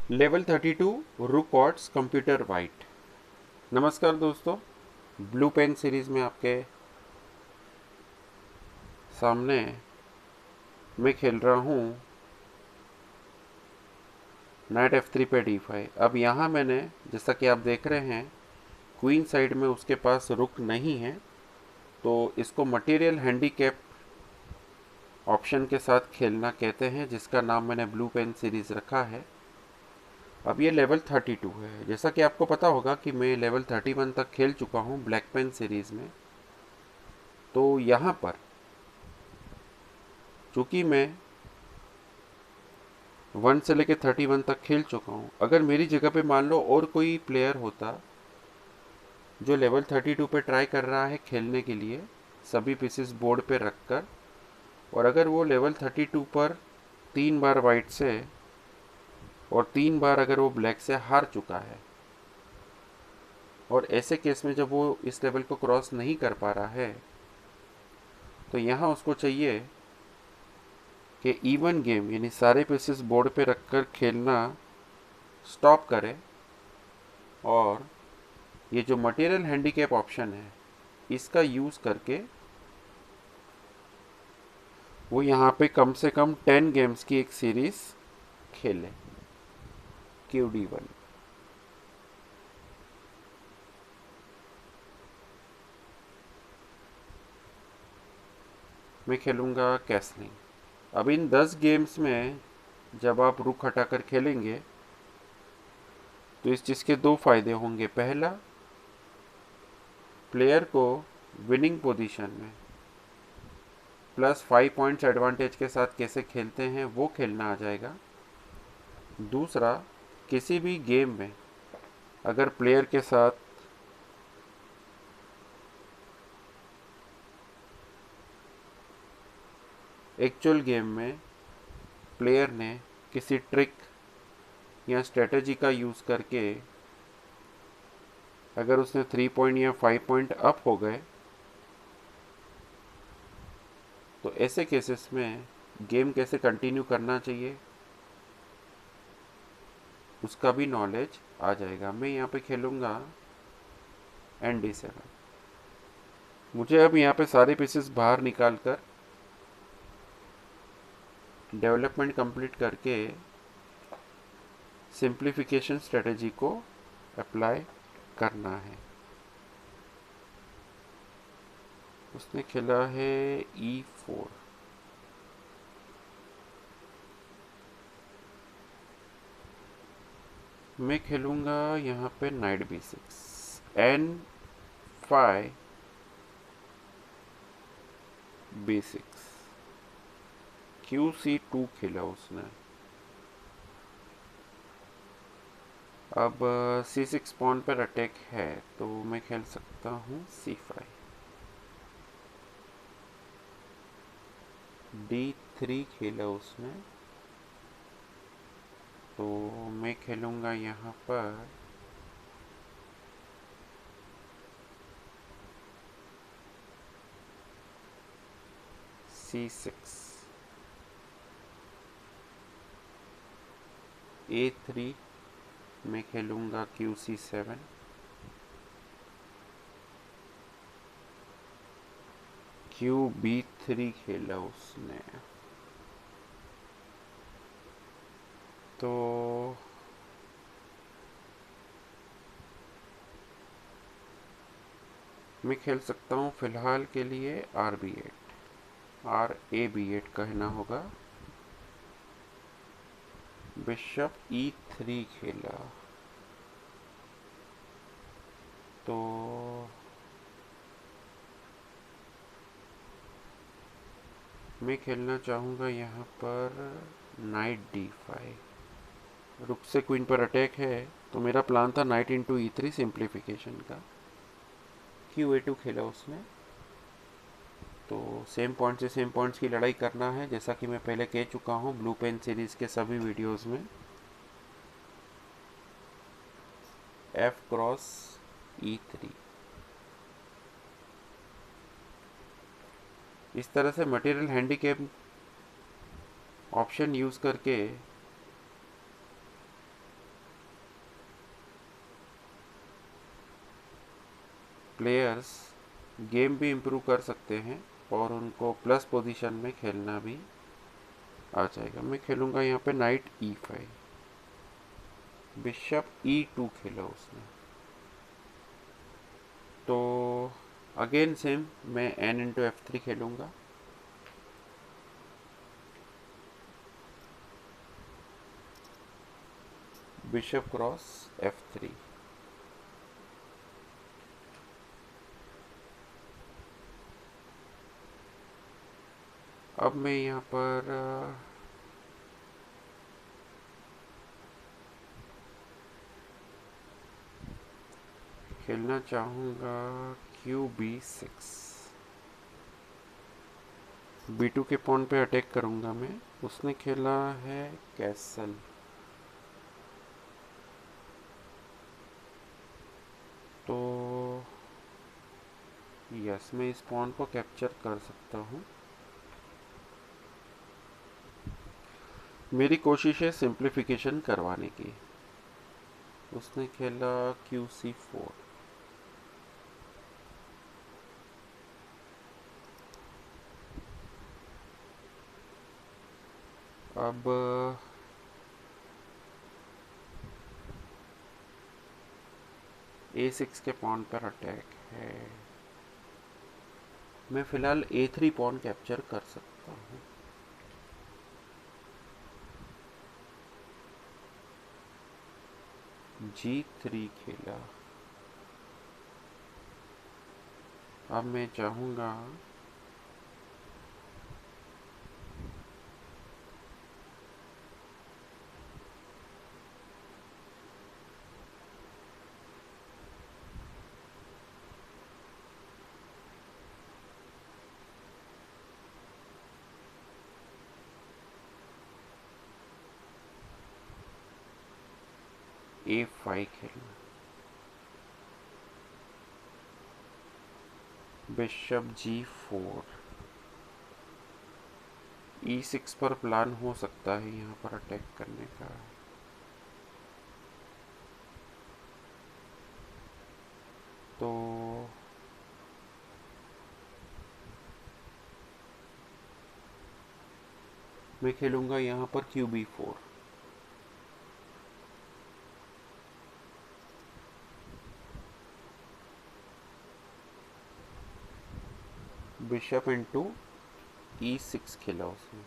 Level 32 रूकॉर्ड्स computer white. नमस्कार दोस्तों, blue pen series में आपके सामने मैं खेल रहा हूँ नाइट F3 पे D5। अब यहाँ मैंने, जैसा कि आप देख रहे हैं, क्वीन साइड में उसके पास रुक नहीं है, तो इसको मटेरियल हैंडीकैप ऑप्शन के साथ खेलना कहते हैं, जिसका नाम मैंने ब्लू पेन सीरीज़ रखा है। अब ये लेवल 32 है। जैसा कि आपको पता होगा कि मैं लेवल 31 तक खेल चुका हूँ ब्लैक पेन सीरीज़ में। तो यहाँ पर चूँकि मैं 1 से लेकर 31 तक खेल चुका हूँ, अगर मेरी जगह पे मान लो और कोई प्लेयर होता जो लेवल 32 पे ट्राई कर रहा है खेलने के लिए, सभी पीसेस बोर्ड पे रख कर, और अगर वो लेवल 32 पर 3 बार वाइट से और 3 बार अगर वो ब्लैक से हार चुका है, और ऐसे केस में जब वो इस लेवल को क्रॉस नहीं कर पा रहा है, तो यहाँ उसको चाहिए कि इवन गेम यानी सारे पीसेस बोर्ड पे रखकर खेलना स्टॉप करे, और ये जो मटेरियल हैंडीकैप ऑप्शन है इसका यूज़ करके वो यहाँ पे कम से कम 10 गेम्स की एक सीरीज़ खेले, QD1। मैं खेलूँगा कैसलिंग। अब इन 10 गेम्स में जब आप रुख हटाकर खेलेंगे तो इस चीज़ के दो फायदे होंगे। पहला, प्लेयर को विनिंग पोजीशन में प्लस 5 पॉइंट्स एडवांटेज के साथ कैसे खेलते हैं वो खेलना आ जाएगा। दूसरा, किसी भी गेम में अगर प्लेयर के साथ एक्चुअल गेम में प्लेयर ने किसी ट्रिक या स्ट्रेटजी का यूज़ करके अगर उसने 3 पॉइंट या 5 पॉइंट अप हो गए, तो ऐसे केसेस में गेम कैसे कंटिन्यू करना चाहिए उसका भी नॉलेज आ जाएगा। मैं यहाँ पे खेलूँगा ND7। मुझे अब यहाँ पे सारे पीसेस बाहर निकाल कर डेवलपमेंट कंप्लीट करके सिंप्लीफिकेशन स्ट्रेटजी को अप्लाई करना है। उसने खेला है E4। मैं खेलूँगा यहाँ पे night B6, N5 B6, QC2 खेला उसने। अब C6 पॉन पर अटैक है, तो मैं खेल सकता हूँ C5। D3 खेला उसने, तो मैं खेलूँगा यहाँ पर C6। A3 मैं खेलूँगा QC7। QB3 खेला उसने, तो मैं खेल सकता हूँ फिलहाल के लिए RA B8 कहना होगा। बिशप E3 खेला, तो मैं खेलना चाहूँगा यहाँ पर नाइट D5। रुक से क्वीन पर अटैक है, तो मेरा प्लान था नाइट इंटू E3 सिंप्लीफिकेशन का। QA2 खेला उसने, तो सेम पॉइंट से सेम पॉइंट्स की लड़ाई करना है, जैसा कि मैं पहले कह चुका हूँ ब्लू पेन सीरीज़ के सभी वीडियोस में। F cross E3। इस तरह से मटेरियल हैंडीकैप ऑप्शन यूज़ करके प्लेयर्स गेम भी इम्प्रूव कर सकते हैं और उनको प्लस पोजीशन में खेलना भी आ जाएगा। मैं खेलूँगा यहाँ पे नाइट E5, बिशप E2 खेला उसने। तो अगेन सेम मैं n×f3 खेलूँगा। Bishop cross f3। अब मैं यहाँ पर खेलना चाहूँगा QB6। B2 के पॉन पे अटैक करूँगा मैं। उसने खेला है कैसल। तो यस, मैं इस पॉन को कैप्चर कर सकता हूँ। मेरी कोशिश है सिंप्लीफिकेशन करवाने की। उसने खेला QC4। अब A6 के पॉन पर अटैक है। मैं फिलहाल A3 पॉन कैप्चर कर सकता हूँ। G3 खेला। अब मैं चाहूँगा A5 खेलना। Bishop G4। E6 पर प्लान हो सकता है यहाँ पर अटैक करने का। तो मैं खेलूँगा यहाँ पर QB4। बिशप इंटू E6 खेला उसने।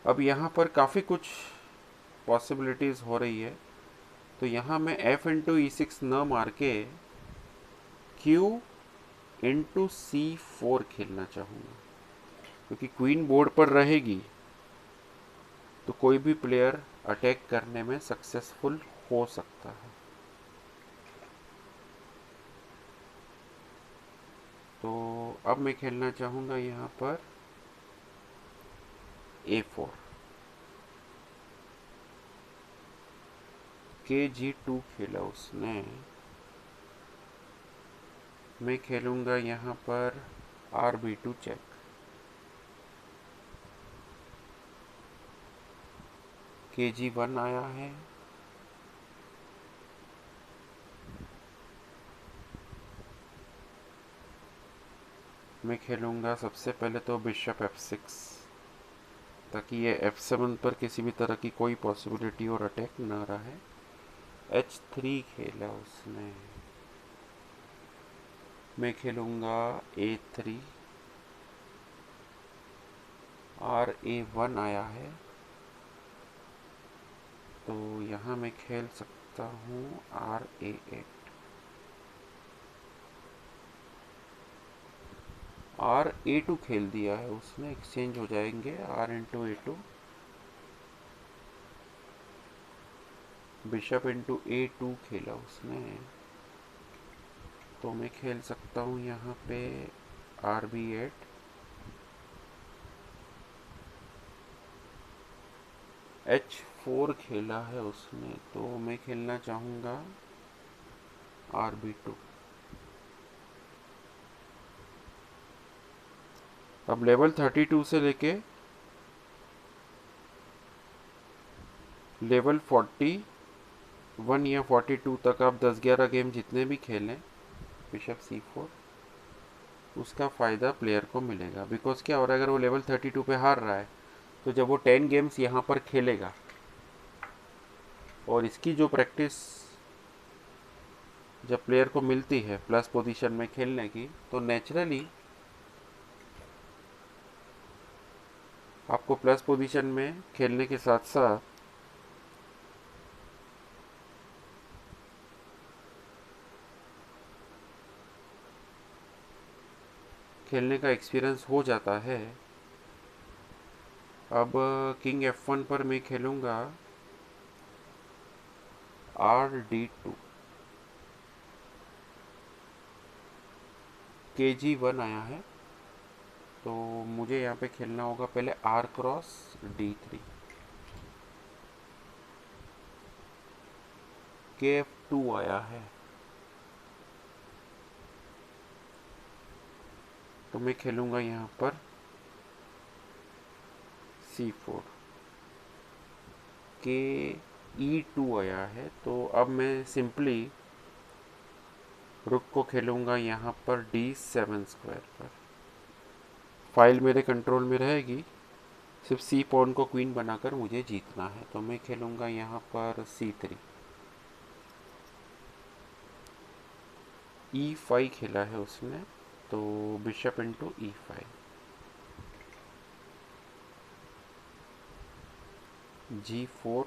अब यहाँ पर काफ़ी कुछ पॉसिबिलिटीज़ हो रही है। तो यहाँ मैं F×E6 न मार के Q×C4 खेलना चाहूँगा, क्योंकि क्वीन बोर्ड पर रहेगी तो कोई भी प्लेयर अटैक करने में सक्सेसफुल हो सकता है। तो अब मैं खेलना चाहूँगा यहाँ पर A4। KG2 खेला उसने। मैं खेलूँगा यहाँ पर RB2 चेक। KG1 आया है। मैं खेलूँगा सबसे पहले तो बिशप F6, ताकि ये F7 पर किसी भी तरह की कोई पॉसिबिलिटी और अटैक ना रहे। H3 खेला उसने। मैं खेलूँगा A3। RA1 आया है, तो यहाँ मैं खेल सकता हूँ RA8। RA2 खेल दिया है उसने, एक्सचेंज हो जाएंगे R×A2। बिशप A2 खेला उसने, तो मैं खेल सकता हूँ यहाँ पे RB8। H4 खेला है उसने, तो मैं खेलना चाहूँगा RB2। अब लेवल 32 से लेके लेवल 41 या 42 तक आप 10-11 गेम जितने भी खेलें, बिशप C4, उसका फ़ायदा प्लेयर को मिलेगा। बिकॉज क्या हो रहा है, अगर वो लेवल 32 पे हार रहा है तो जब वो 10 गेम्स यहाँ पर खेलेगा और इसकी जो प्रैक्टिस जब प्लेयर को मिलती है प्लस पोजीशन में खेलने की, तो नेचुरली आपको प्लस पोजीशन में खेलने के साथ साथ खेलने का एक्सपीरियंस हो जाता है। अब किंग F1 पर मैं खेलूँगा RD2, KG1 आया है, तो मुझे यहाँ पे खेलना होगा पहले R क्रॉस D3, KF2 आया है, तो मैं खेलूँगा यहाँ पर C4, KE2 आया है, तो अब मैं सिंपली रुक को खेलूँगा यहाँ पर D7 स्क्वायर पर। फाइल मेरे कंट्रोल में रहेगी, सिर्फ C पॉन को क्वीन बनाकर मुझे जीतना है, तो मैं खेलूँगा यहाँ पर C3, E5 खेला है उसने, तो bishop into E5, G4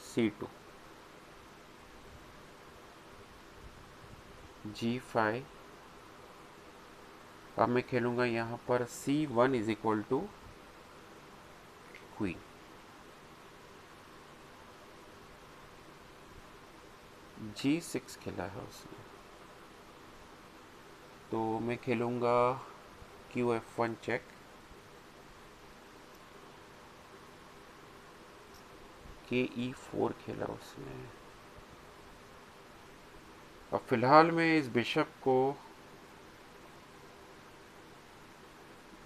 C2, G5, अब मैं खेलूँगा यहाँ पर C1 is equal to queen, G6 खेला है उसने, तो मैं खेलूँगा QF1 चेक, KE4 खेला उसने। अब फिलहाल मैं इस बिशप को,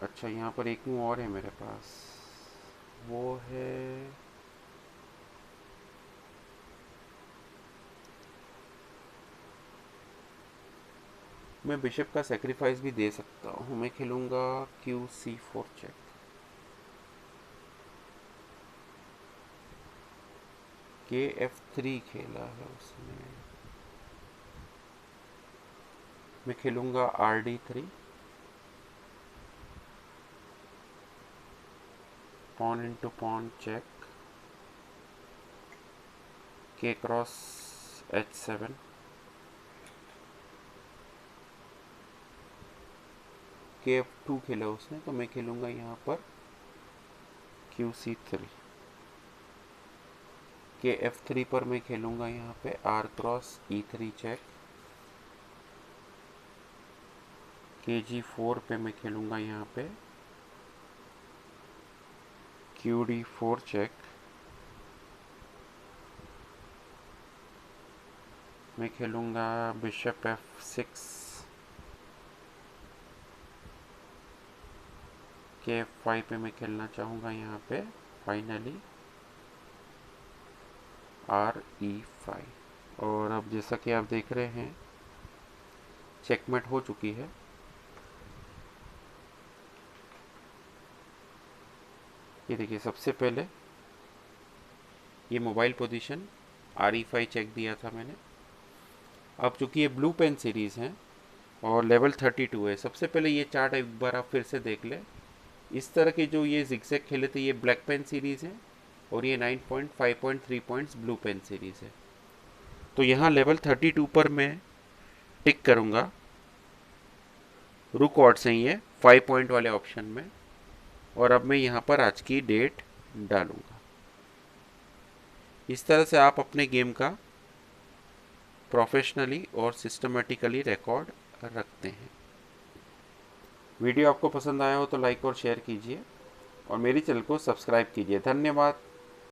अच्छा यहाँ पर एक मूव और है मेरे पास, वो है मैं बिशप का सेक्रीफाइस भी दे सकता हूँ, मैं खेलूँगा QC4 चेक, KF3 खेला है उसने, मैं खेलूँगा RD3, pawn into pawn check, K cross H7, KF2 खेला उसने, तो मैं खेलूँगा यहाँ पर QC3, KF3 पर मैं खेलूँगा यहाँ पे R cross E3 check, KG4 पे मैं खेलूँगा यहाँ पे QD4 चेक, मैं खेलूँगा बिशप F6, KF5 पे मैं खेलना चाहूँगा यहाँ पे फाइनली RE5, और अब जैसा कि आप देख रहे हैं चेकमेट हो चुकी है। ये देखिए, सबसे पहले ये मोबाइल पोजीशन RE5 चेक दिया था मैंने। अब चूंकि ये ब्लू पेन सीरीज़ है और लेवल 32 है, सबसे पहले ये चार्ट एक बार आप फिर से देख लें। इस तरह के जो ये जिगजैग खेले थे, ये ब्लैक पेन सीरीज़ है और ये 9.5.3 पॉइंट्स ब्लू पेन सीरीज़ है। तो यहाँ लेवल 32 पर मैं टिक करूँगा, रुक ऑड्स हैं ये 5 पॉइंट वाले ऑप्शन में, और अब मैं यहाँ पर आज की डेट डालूँगा। इस तरह से आप अपने गेम का प्रोफेशनली और सिस्टमेटिकली रिकॉर्ड रखते हैं। वीडियो आपको पसंद आया हो तो लाइक और शेयर कीजिए और मेरी चैनल को सब्सक्राइब कीजिए। धन्यवाद।